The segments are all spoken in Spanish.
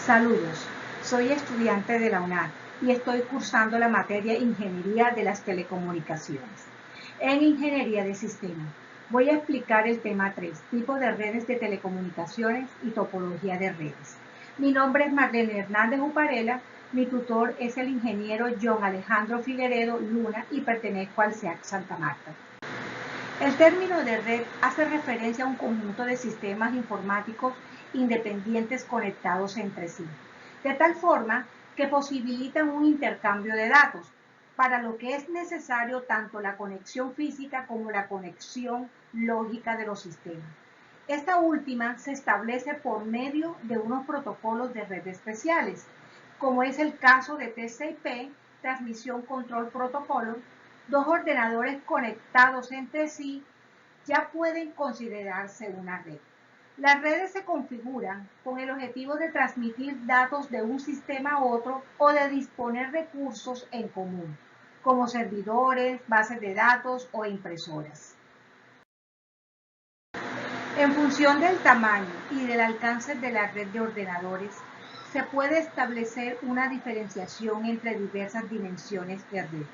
Saludos, soy estudiante de la UNAD y estoy cursando la materia Ingeniería de las Telecomunicaciones. En Ingeniería de Sistemas voy a explicar el tema 3, tipos de redes de telecomunicaciones y topología de redes. Mi nombre es Marlene Hernández Uparela, mi tutor es el ingeniero John Alejandro Figueredo Luna y pertenezco al SEAC Santa Marta. El término de red hace referencia a un conjunto de sistemas informáticos independientes conectados entre sí, de tal forma que posibilitan un intercambio de datos, para lo que es necesario tanto la conexión física como la conexión lógica de los sistemas. Esta última se establece por medio de unos protocolos de red especiales, como es el caso de TCP, Transmisión Control Protocolo. Dos ordenadores conectados entre sí ya pueden considerarse una red. Las redes se configuran con el objetivo de transmitir datos de un sistema a otro o de disponer recursos en común, como servidores, bases de datos o impresoras. En función del tamaño y del alcance de la red de ordenadores, se puede establecer una diferenciación entre diversas dimensiones de red.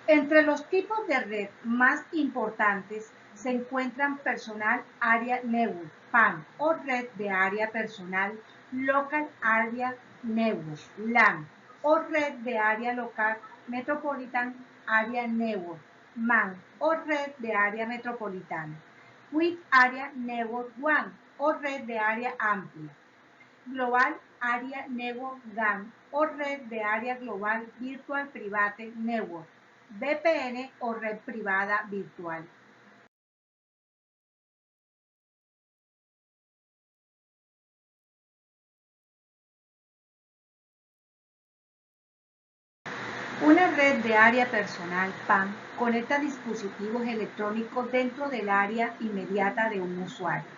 Entre los tipos de red más importantes se encuentran Personal Area Network, PAN, o red de área personal, Local Area Network, LAN, o red de área local, Metropolitan Area Network, MAN, o red de área metropolitana, Wide Area Network WAN, o red de área amplia, Global Area Network GAN, o red de área global Virtual Private Network, VPN o red privada virtual. Una red de área personal PAN conecta dispositivos electrónicos dentro del área inmediata de un usuario.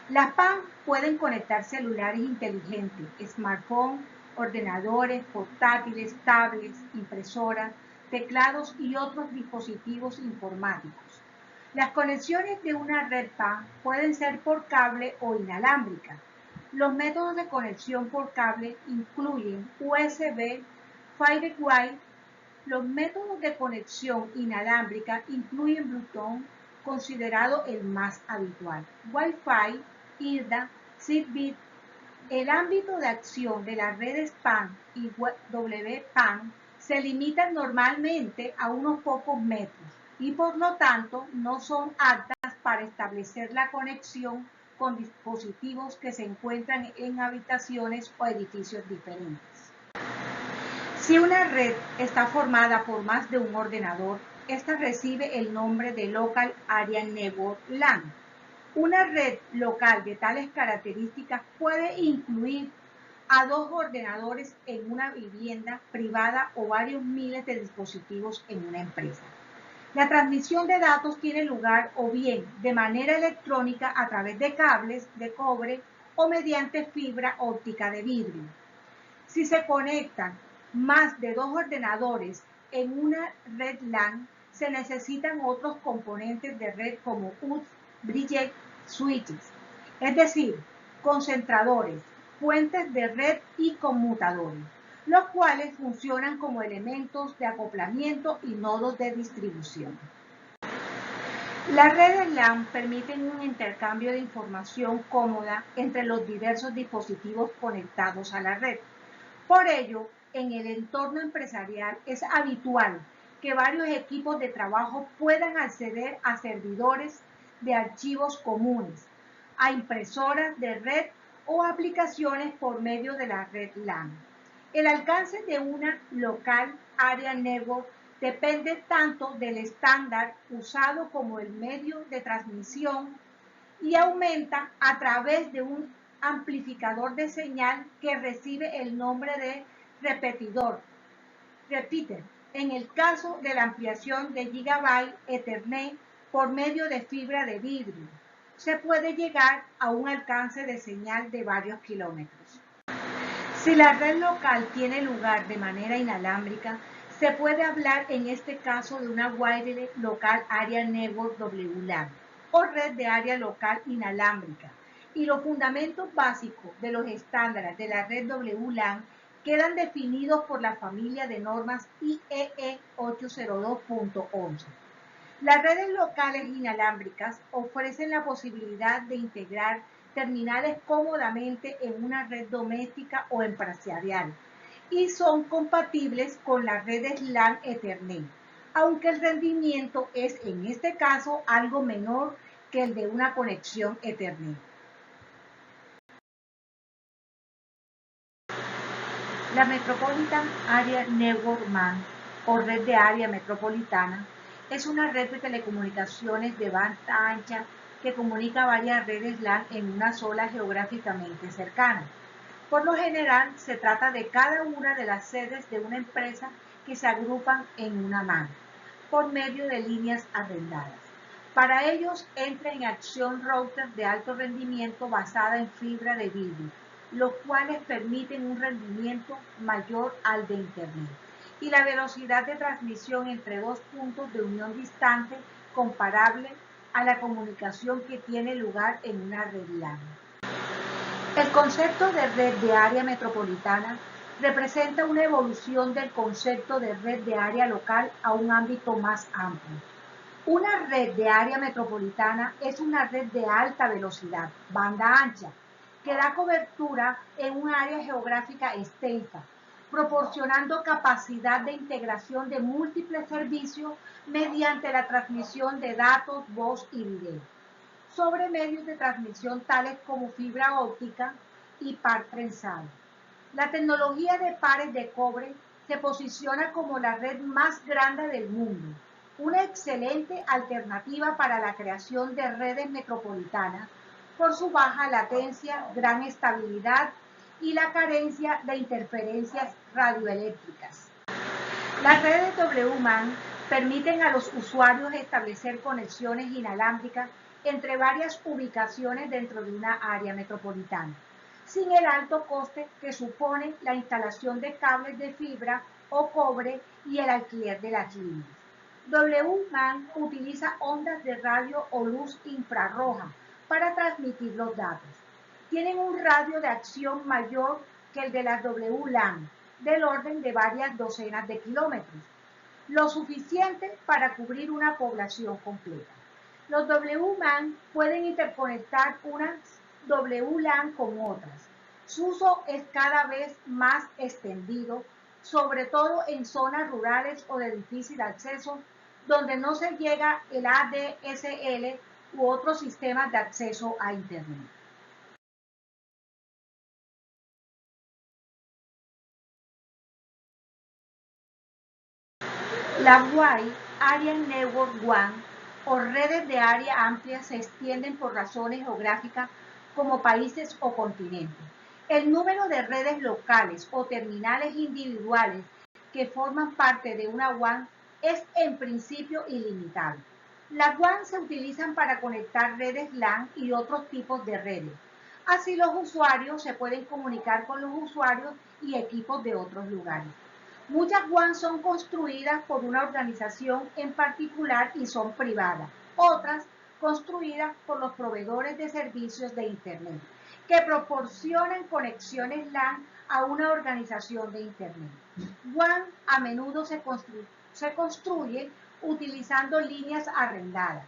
Las PAN pueden conectar celulares inteligentes, smartphones, ordenadores, portátiles, tablets, impresoras, teclados y otros dispositivos informáticos. Las conexiones de una red PAN pueden ser por cable o inalámbrica. Los métodos de conexión por cable incluyen USB, FireWire. Los métodos de conexión inalámbrica incluyen Bluetooth, considerado el más habitual, Wi-Fi, IRDA, Zigbee. El ámbito de acción de las redes PAN y WPAN se limita normalmente a unos pocos metros y por lo tanto no son aptas para establecer la conexión con dispositivos que se encuentran en habitaciones o edificios diferentes. Si una red está formada por más de un ordenador, esta recibe el nombre de Local Area Network LAN. Una red local de tales características puede incluir a 2 ordenadores en una vivienda privada o varios miles de dispositivos en una empresa. La transmisión de datos tiene lugar o bien de manera electrónica a través de cables de cobre o mediante fibra óptica de vidrio. Si se conectan más de 2 ordenadores en una red LAN, se necesitan otros componentes de red como UTS, bridge, switches, es decir, concentradores, puentes de red y conmutadores, los cuales funcionan como elementos de acoplamiento y nodos de distribución. Las redes LAN permiten un intercambio de información cómoda entre los diversos dispositivos conectados a la red. Por ello, en el entorno empresarial es habitual que varios equipos de trabajo puedan acceder a servidores de archivos comunes, a impresoras de red o aplicaciones por medio de la red LAN. El alcance de una Local Area Network depende tanto del estándar usado como el medio de transmisión y aumenta a través de un amplificador de señal que recibe el nombre de repetidor, repeater, en el caso de la ampliación de Gigabit Ethernet por medio de fibra de vidrio. Se puede llegar a un alcance de señal de varios kilómetros. Si la red local tiene lugar de manera inalámbrica, se puede hablar en este caso de una Wireless Local Area Network WLAN o red de área local inalámbrica y los fundamentos básicos de los estándares de la red WLAN quedan definidos por la familia de normas IEEE 802.11. Las redes locales inalámbricas ofrecen la posibilidad de integrar terminales cómodamente en una red doméstica o empresarial y son compatibles con las redes LAN Ethernet, aunque el rendimiento es en este caso algo menor que el de una conexión Ethernet. La Metropolitan Area Network MAN, o red de área metropolitana, es una red de telecomunicaciones de banda ancha que comunica varias redes LAN en una sola geográficamente cercana. Por lo general, se trata de cada una de las sedes de una empresa que se agrupan en una MAN por medio de líneas arrendadas. Para ellos entra en acción routers de alto rendimiento basada en fibra de vidrio, los cuales permiten un rendimiento mayor al de Internet y la velocidad de transmisión entre dos puntos de unión distante comparable a la comunicación que tiene lugar en una red LAN. El concepto de red de área metropolitana representa una evolución del concepto de red de área local a un ámbito más amplio. Una red de área metropolitana es una red de alta velocidad, banda ancha, que da cobertura en un área geográfica extensa, proporcionando capacidad de integración de múltiples servicios mediante la transmisión de datos, voz y video, sobre medios de transmisión tales como fibra óptica y par trenzado. La tecnología de pares de cobre se posiciona como la red más grande del mundo, una excelente alternativa para la creación de redes metropolitanas por su baja latencia, gran estabilidad y la carencia de interferencias radioeléctricas. Las redes WMAN permiten a los usuarios establecer conexiones inalámbricas entre varias ubicaciones dentro de una área metropolitana, sin el alto coste que supone la instalación de cables de fibra o cobre y el alquiler de las líneas. WMAN utiliza ondas de radio o luz infrarroja para transmitir los datos. Tienen un radio de acción mayor que el de las WLAN, del orden de varias docenas de kilómetros, lo suficiente para cubrir una población completa. Los WMAN pueden interconectar unas WLAN con otras. Su uso es cada vez más extendido, sobre todo en zonas rurales o de difícil acceso, donde no se llega el ADSL u otros sistemas de acceso a Internet. La Wide Area Network WAN o redes de área amplia se extienden por razones geográficas como países o continentes. El número de redes locales o terminales individuales que forman parte de una WAN es en principio ilimitado. Las WAN se utilizan para conectar redes LAN y otros tipos de redes. Así los usuarios se pueden comunicar con los usuarios y equipos de otros lugares. Muchas WAN son construidas por una organización en particular y son privadas. Otras construidas por los proveedores de servicios de Internet, que proporcionan conexiones LAN a una organización de Internet. WAN a menudo se construye utilizando líneas arrendadas.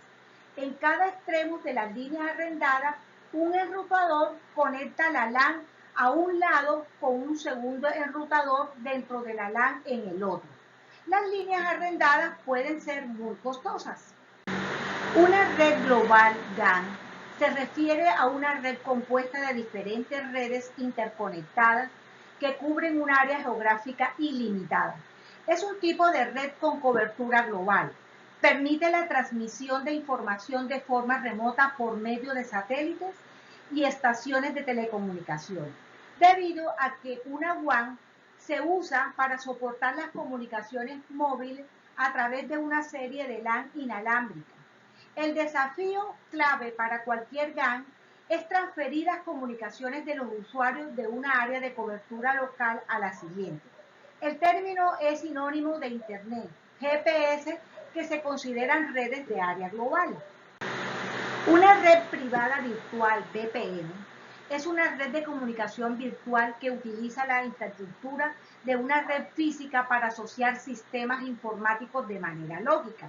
En cada extremo de las líneas arrendadas, un enrutador conecta la LAN a un lado con un segundo enrutador dentro de la LAN en el otro. Las líneas arrendadas pueden ser muy costosas. Una red global GAN se refiere a una red compuesta de diferentes redes interconectadas que cubren un área geográfica ilimitada. Es un tipo de red con cobertura global. Permite la transmisión de información de forma remota por medio de satélites y estaciones de telecomunicación, debido a que una WAN se usa para soportar las comunicaciones móviles a través de una serie de LAN inalámbricas. El desafío clave para cualquier GAN es transferir las comunicaciones de los usuarios de una área de cobertura local a la siguiente. El término es sinónimo de Internet, GPS, que se consideran redes de área global. Una red privada virtual, VPN, es una red de comunicación virtual que utiliza la infraestructura de una red física para asociar sistemas informáticos de manera lógica.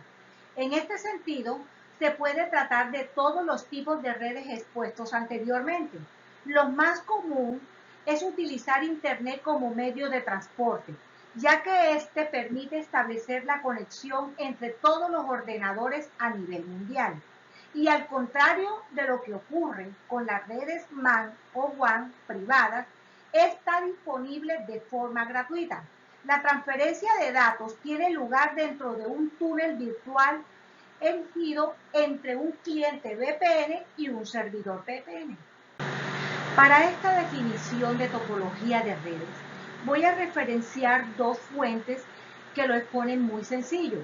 En este sentido, se puede tratar de todos los tipos de redes expuestos anteriormente. Lo más común es utilizar Internet como medio de transporte, ya que este permite establecer la conexión entre todos los ordenadores a nivel mundial. Y al contrario de lo que ocurre con las redes MAN o WAN privadas, está disponible de forma gratuita. La transferencia de datos tiene lugar dentro de un túnel virtual erigido entre un cliente VPN y un servidor VPN. Para esta definición de topología de redes, voy a referenciar dos fuentes que lo exponen muy sencillo.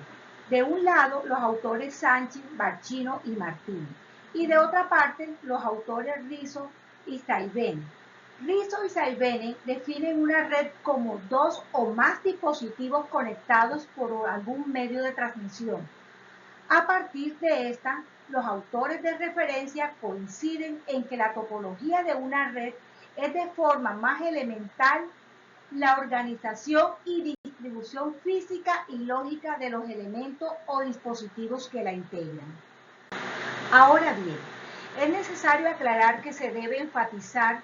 De un lado, los autores Sánchez, Barchino y Martín, y de otra parte, los autores Rizzo y Saibene. Rizzo y Saibene definen una red como dos o más dispositivos conectados por algún medio de transmisión. A partir de esta, los autores de referencia coinciden en que la topología de una red es de forma más elemental la organización y distribución física y lógica de los elementos o dispositivos que la integran. Ahora bien, es necesario aclarar que se debe enfatizar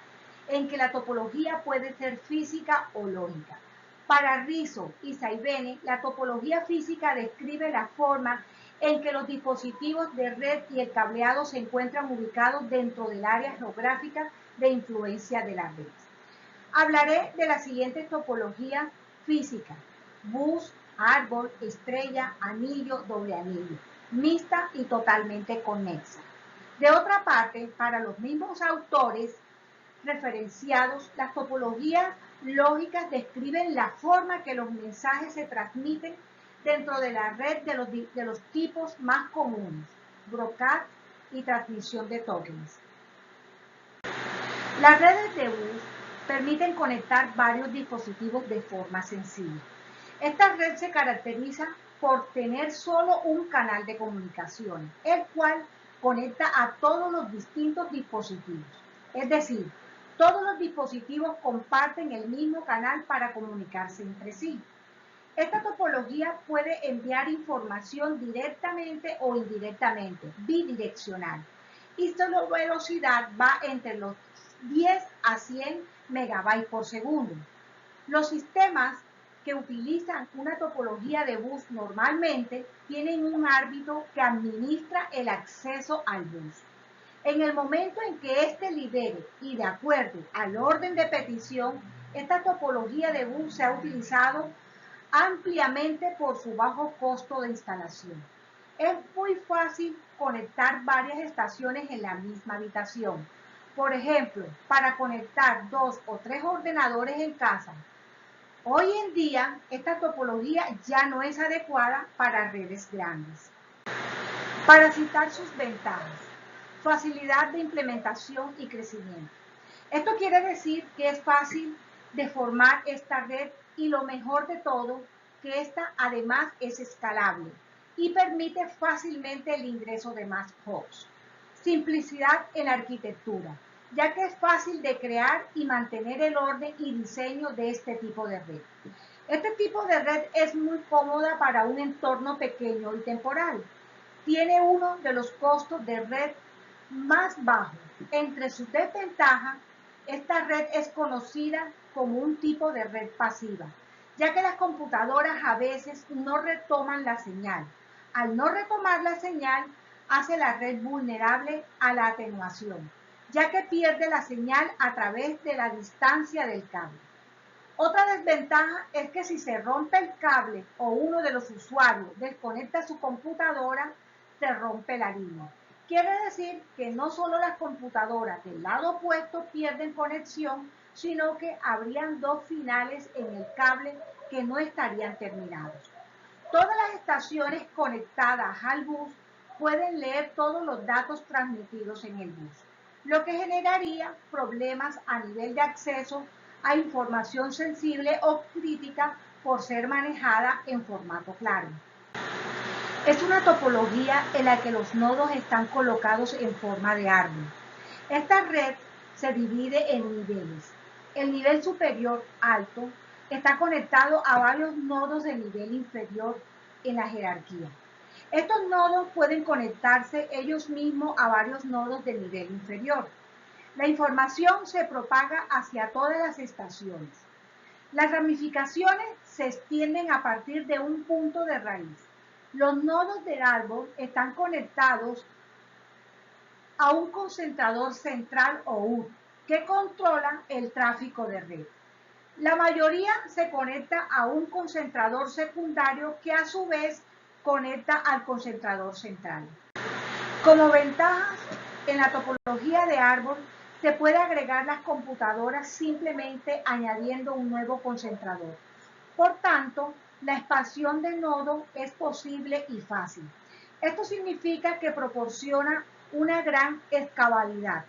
en que la topología puede ser física o lógica. Para Rizzo y Saibene, la topología física describe la forma en que los dispositivos de red y el cableado se encuentran ubicados dentro del área geográfica de influencia de la red. Hablaré de la siguiente topología física: bus, árbol, estrella, anillo, doble anillo, mixta y totalmente conexa. De otra parte, para los mismos autores referenciados, las topologías lógicas describen la forma que los mensajes se transmiten dentro de la red de los tipos más comunes, broadcast y transmisión de tokens. Las redes de bus permiten conectar varios dispositivos de forma sencilla. Esta red se caracteriza por tener solo un canal de comunicación, el cual conecta a todos los distintos dispositivos. Es decir, todos los dispositivos comparten el mismo canal para comunicarse entre sí. Esta topología puede enviar información directamente o indirectamente, bidireccional, y su velocidad va entre los 10 a 100 megabytes por segundo. Los sistemas que utilizan una topología de bus normalmente tienen un árbitro que administra el acceso al bus. En el momento en que éste lidere y de acuerdo al orden de petición, esta topología de bus se ha utilizado ampliamente por su bajo costo de instalación. Es muy fácil conectar varias estaciones en la misma habitación. Por ejemplo, para conectar 2 o 3 ordenadores en casa. Hoy en día, esta topología ya no es adecuada para redes grandes. Para citar sus ventajas: facilidad de implementación y crecimiento. Esto quiere decir que es fácil de formar esta red y lo mejor de todo, que esta además es escalable y permite fácilmente el ingreso de más hosts. Simplicidad en la arquitectura, ya que es fácil de crear y mantener el orden y diseño de este tipo de red. Este tipo de red es muy cómoda para un entorno pequeño y temporal. Tiene uno de los costos de red más bajos. Entre sus desventajas, esta red es conocida como un tipo de red pasiva, ya que las computadoras a veces no retoman la señal. Al no retomar la señal, hace la red vulnerable a la atenuación, ya que pierde la señal a través de la distancia del cable. Otra desventaja es que si se rompe el cable o uno de los usuarios desconecta su computadora, se rompe la línea. Quiere decir que no solo las computadoras del lado opuesto pierden conexión, sino que habrían dos finales en el cable que no estarían terminados. Todas las estaciones conectadas al bus pueden leer todos los datos transmitidos en el bus, lo que generaría problemas a nivel de acceso a información sensible o crítica por ser manejada en formato claro. Es una topología en la que los nodos están colocados en forma de árbol. Esta red se divide en niveles. El nivel superior, alto, está conectado a varios nodos de nivel inferior en la jerarquía. Estos nodos pueden conectarse ellos mismos a varios nodos de nivel inferior. La información se propaga hacia todas las estaciones. Las ramificaciones se extienden a partir de un punto de raíz. Los nodos del árbol están conectados a un concentrador central o UR que controla el tráfico de red. La mayoría se conecta a un concentrador secundario que a su vez conecta al concentrador central. Como ventajas, en la topología de árbol se puede agregar las computadoras simplemente añadiendo un nuevo concentrador. Por tanto, la expansión de nodo es posible y fácil. Esto significa que proporciona una gran escalabilidad,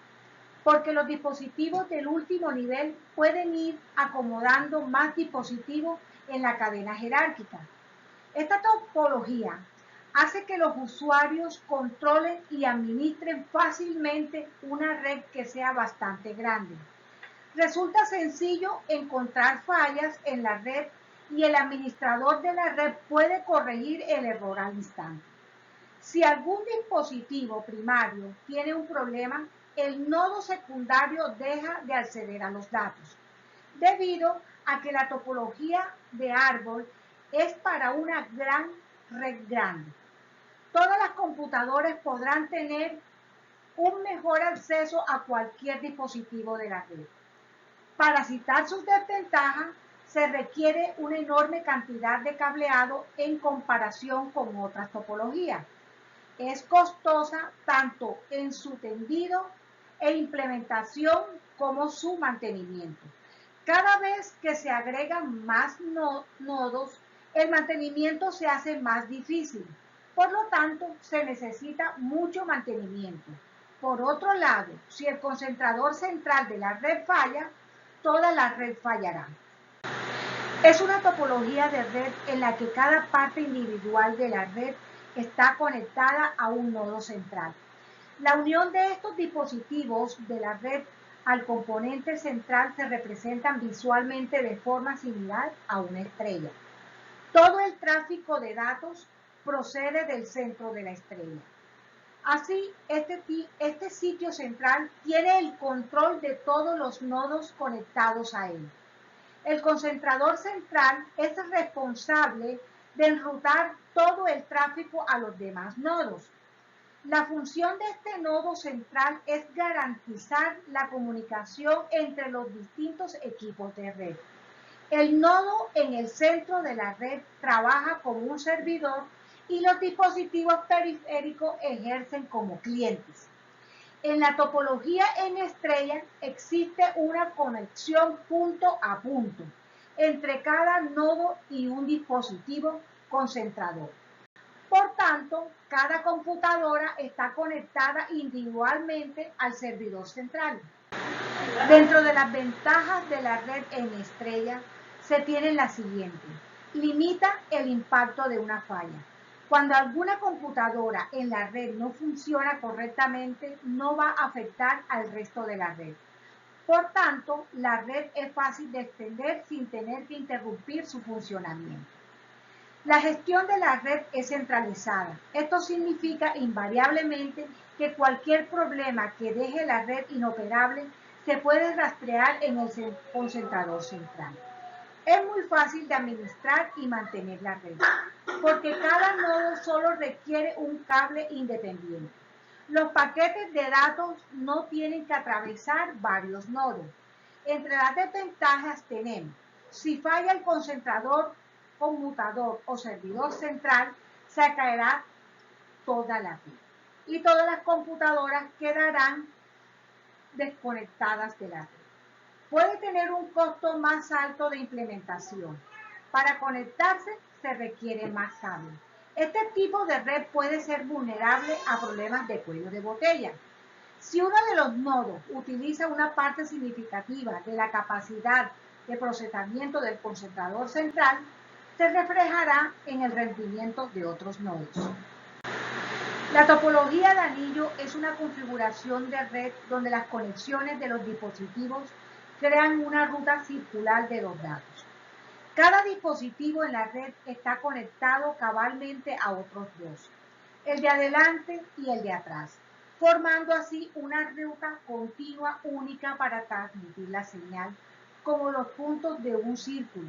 porque los dispositivos del último nivel pueden ir acomodando más dispositivos en la cadena jerárquica. Esta topología hace que los usuarios controlen y administren fácilmente una red que sea bastante grande. Resulta sencillo encontrar fallas en la red y el administrador de la red puede corregir el error al instante. Si algún dispositivo primario tiene un problema, el nodo secundario deja de acceder a los datos, debido a que la topología de árbol es para una gran red grande. Todas las computadoras podrán tener un mejor acceso a cualquier dispositivo de la red. Para citar sus desventajas, se requiere una enorme cantidad de cableado en comparación con otras topologías. Es costosa tanto en su tendido e implementación como su mantenimiento. Cada vez que se agregan más nodos, el mantenimiento se hace más difícil. Por lo tanto, se necesita mucho mantenimiento. Por otro lado, si el concentrador central de la red falla, toda la red fallará. Es una topología de red en la que cada parte individual de la red está conectada a un nodo central. La unión de estos dispositivos de la red al componente central se representan visualmente de forma similar a una estrella. Todo el tráfico de datos procede del centro de la estrella. Así, este sitio central tiene el control de todos los nodos conectados a él. El concentrador central es responsable de enrutar todo el tráfico a los demás nodos. La función de este nodo central es garantizar la comunicación entre los distintos equipos de red. El nodo en el centro de la red trabaja como un servidor y los dispositivos periféricos ejercen como clientes. En la topología en estrella existe una conexión punto a punto entre cada nodo y un dispositivo concentrador. Por tanto, cada computadora está conectada individualmente al servidor central. Dentro de las ventajas de la red en estrella se tienen las siguientes. Limita el impacto de una falla. Cuando alguna computadora en la red no funciona correctamente, no va a afectar al resto de la red. Por tanto, la red es fácil de extender sin tener que interrumpir su funcionamiento. La gestión de la red es centralizada. Esto significa invariablemente que cualquier problema que deje la red inoperable se puede rastrear en el concentrador central. Es muy fácil de administrar y mantener la red, porque cada nodo solo requiere un cable independiente. Los paquetes de datos no tienen que atravesar varios nodos. Entre las desventajas tenemos, si falla el concentrador, conmutador o servidor central, se caerá toda la red y todas las computadoras quedarán desconectadas de la red. Puede tener un costo más alto de implementación. Para conectarse se requiere más cable. Este tipo de red puede ser vulnerable a problemas de cuello de botella. Si uno de los nodos utiliza una parte significativa de la capacidad de procesamiento del concentrador central, se reflejará en el rendimiento de otros nodos. La topología de anillo es una configuración de red donde las conexiones de los dispositivos crean una ruta circular de los datos. Cada dispositivo en la red está conectado cabalmente a otros dos, el de adelante y el de atrás, formando así una ruta continua única para transmitir la señal, como los puntos de un círculo.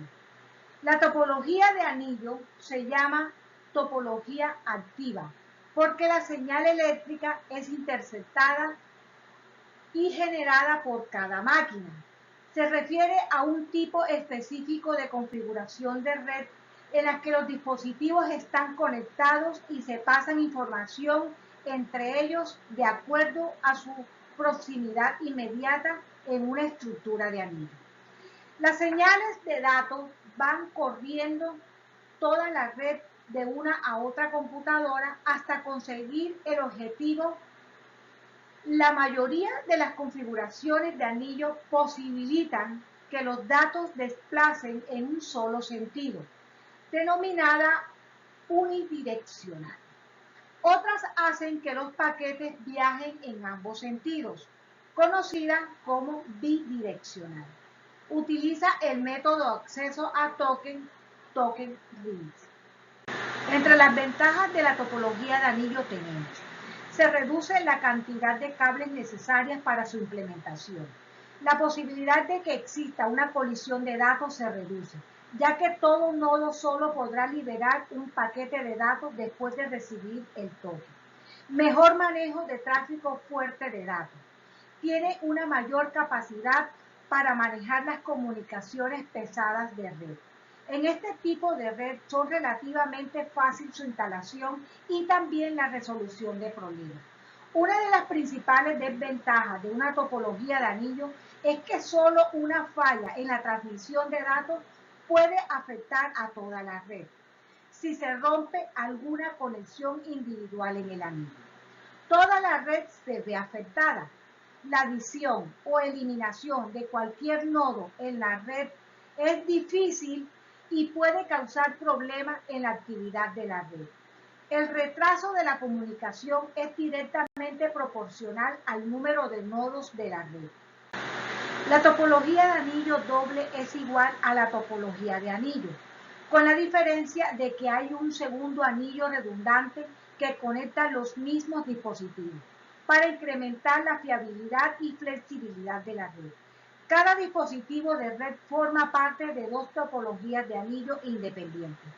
La topología de anillo se llama topología activa, porque la señal eléctrica es interceptada y generada por cada máquina. Se refiere a un tipo específico de configuración de red en la que los dispositivos están conectados y se pasan información entre ellos de acuerdo a su proximidad inmediata en una estructura de anillo. Las señales de datos van corriendo toda la red de una a otra computadora hasta conseguir el objetivo. La mayoría de las configuraciones de anillo posibilitan que los datos desplacen en un solo sentido, denominada unidireccional. Otras hacen que los paquetes viajen en ambos sentidos, conocida como bidireccional. Utiliza el método de acceso a token rings. Entre las ventajas de la topología de anillo tenemos: se reduce la cantidad de cables necesarias para su implementación. La posibilidad de que exista una colisión de datos se reduce, ya que todo nodo solo podrá liberar un paquete de datos después de recibir el token. Mejor manejo de tráfico fuerte de datos. Tiene una mayor capacidad para manejar las comunicaciones pesadas de red. En este tipo de red son relativamente fácil su instalación y también la resolución de problemas. Una de las principales desventajas de una topología de anillo es que solo una falla en la transmisión de datos puede afectar a toda la red si se rompe alguna conexión individual en el anillo. Toda la red se ve afectada. La adición o eliminación de cualquier nodo en la red es difícil y puede causar problemas en la actividad de la red. El retraso de la comunicación es directamente proporcional al número de nodos de la red. La topología de anillo doble es igual a la topología de anillo, con la diferencia de que hay un segundo anillo redundante que conecta los mismos dispositivos para incrementar la fiabilidad y flexibilidad de la red. Cada dispositivo de red forma parte de dos topologías de anillo independientes.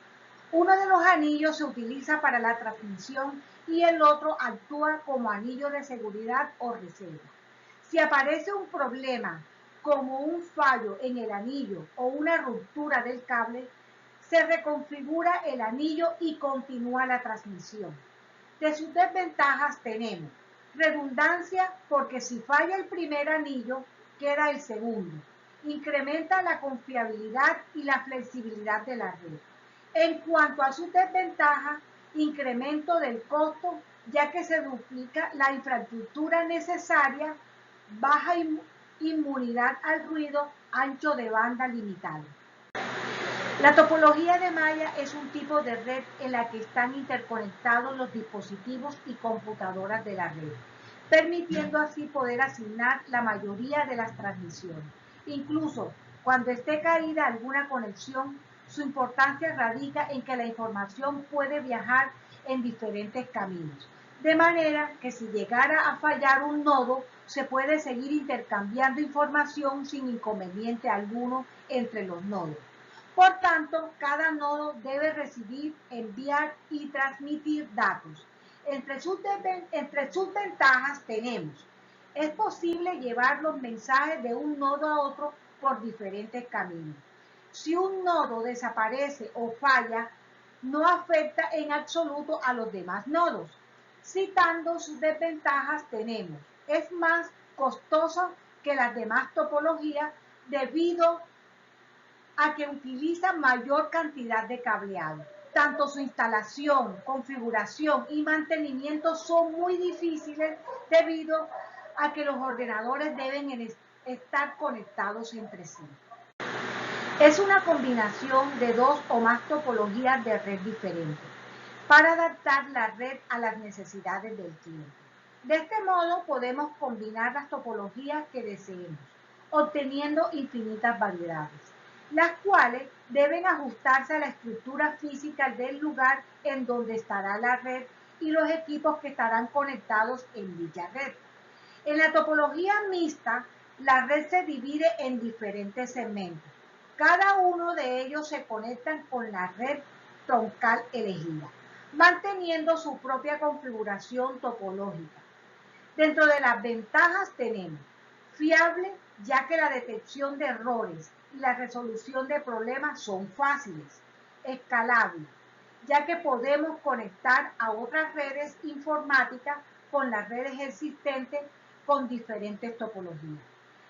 Uno de los anillos se utiliza para la transmisión y el otro actúa como anillo de seguridad o reserva. Si aparece un problema como un fallo en el anillo o una ruptura del cable, se reconfigura el anillo y continúa la transmisión. De sus desventajas tenemos redundancia, porque si falla el primer anillo, queda el segundo. Incrementa la confiabilidad y la flexibilidad de la red. En cuanto a sus desventajas, incremento del costo, ya que se duplica la infraestructura necesaria, baja inmunidad al ruido, ancho de banda limitado. La topología de malla es un tipo de red en la que están interconectados los dispositivos y computadoras de la red, permitiendo así poder asignar la mayoría de las transmisiones. Incluso cuando esté caída alguna conexión, su importancia radica en que la información puede viajar en diferentes caminos, de manera que si llegara a fallar un nodo, se puede seguir intercambiando información sin inconveniente alguno entre los nodos. Por tanto, cada nodo debe recibir, enviar y transmitir datos. Entre sus ventajas tenemos: es posible llevar los mensajes de un nodo a otro por diferentes caminos. Si un nodo desaparece o falla, no afecta en absoluto a los demás nodos. Citando sus desventajas tenemos: es más costoso que las demás topologías debido a que utiliza mayor cantidad de cableado. Tanto su instalación, configuración y mantenimiento son muy difíciles debido a que los ordenadores deben estar conectados entre sí. Es una combinación de dos o más topologías de red diferentes para adaptar la red a las necesidades del cliente. De este modo podemos combinar las topologías que deseemos, obteniendo infinitas variedades, las cuales deben ajustarse a la estructura física del lugar en donde estará la red y los equipos que estarán conectados en dicha red. En la topología mixta, la red se divide en diferentes segmentos. Cada uno de ellos se conecta con la red troncal elegida, manteniendo su propia configuración topológica. Dentro de las ventajas tenemos fiable, ya que la detección de errores y la resolución de problemas son fáciles. Escalable, ya que podemos conectar a otras redes informáticas con las redes existentes con diferentes topologías.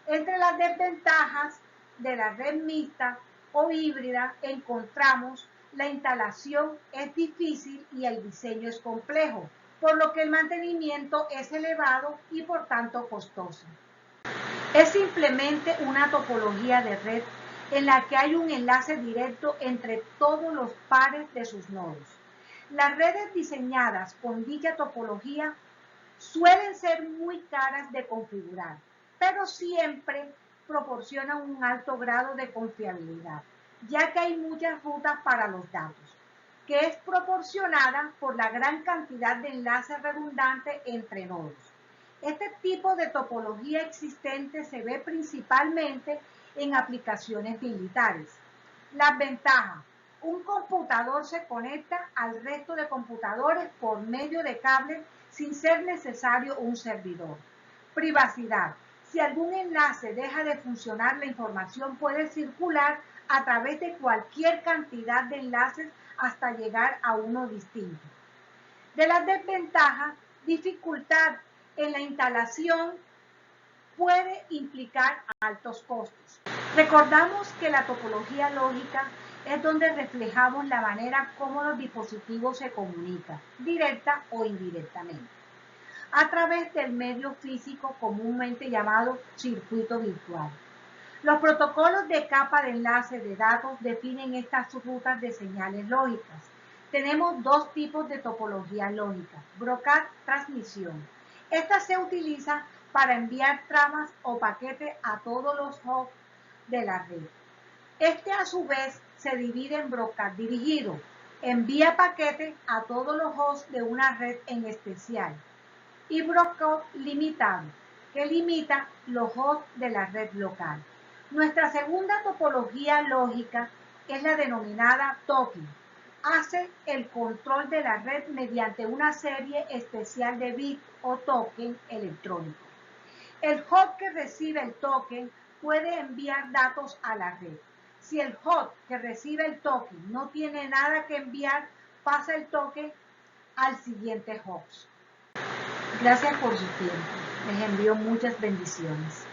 Entre las desventajas de la red mixta o híbrida encontramos la instalación es difícil y el diseño es complejo, por lo que el mantenimiento es elevado y por tanto costoso. Es simplemente una topología de red en la que hay un enlace directo entre todos los pares de sus nodos. Las redes diseñadas con dicha topología suelen ser muy caras de configurar, pero siempre proporcionan un alto grado de confiabilidad, ya que hay muchas rutas para los datos, que es proporcionada por la gran cantidad de enlaces redundantes entre nodos. Este tipo de topología existente se ve principalmente en aplicaciones militares. Las ventajas. Un computador se conecta al resto de computadores por medio de cables sin ser necesario un servidor. Privacidad. Si algún enlace deja de funcionar, la información puede circular a través de cualquier cantidad de enlaces hasta llegar a uno distinto. De las desventajas, dificultad en la instalación puede implicar altos costos. Recordamos que la topología lógica es donde reflejamos la manera como los dispositivos se comunican, directa o indirectamente, a través del medio físico comúnmente llamado circuito virtual. Los protocolos de capa de enlace de datos definen estas rutas de señales lógicas. Tenemos dos tipos de topología lógica: broadcast, transmisión. Esta se utiliza para enviar tramas o paquetes a todos los hosts de la red. Este a su vez se divide en broadcast dirigido, envía paquetes a todos los hosts de una red en especial, y broadcast limitado, que limita los hosts de la red local. Nuestra segunda topología lógica es la denominada token. Hace el control de la red mediante una serie especial de bits o token electrónicos. El host que recibe el token puede enviar datos a la red. Si el host que recibe el token no tiene nada que enviar, pasa el token al siguiente host. Gracias por su tiempo. Les envío muchas bendiciones.